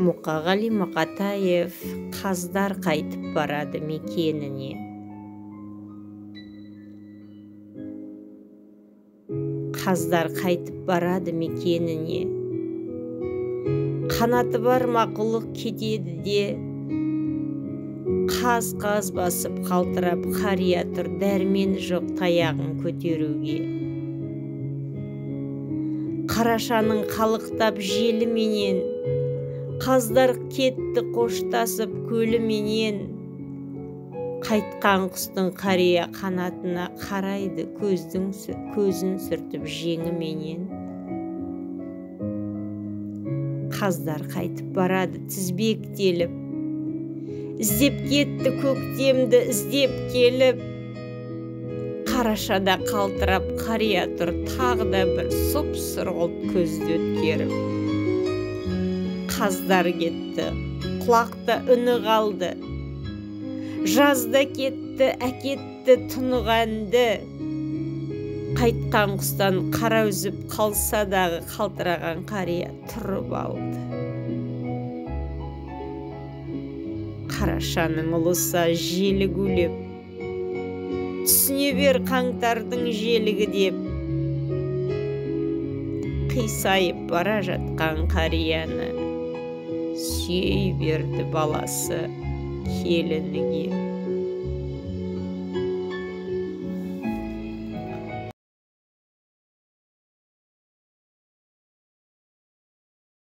Мұқағали Мақатаев қаздар қайтып барады мекеніне. Қаздар қайтып барады мекеніне. Қанаты бар мақұлық кетеді де, қаз-қаз басып қалтырап қария тұр, дәрмен жоқ таяғын көтеруге. Қарашаның қалықтап желіменен, қаздар кетті қоштасып көліменен. Қайтқан құстың қария қанатына қарайды, көзін сүртіп жеңіменен. Қаздар қайтып барады тізбектеліп, іздеп кетті көктемді іздеп келіп. Қарашада қалтырап қария тұр, тағы да бір сұп-сұрғылт көзді өткеріп. Қаздар кетті, құлақта үні қалды, жазда кетті, әкетті тұнық әнді. Қайтқан құстан қара үзіп қалса дағы, қалтыраған қария тұрып алды. Қарашаның ұлыса желі гулеп, түсіне бер қаңтардың желігі деп. Қисайып бара жатқан қарияны сүйей берді баласы келініге.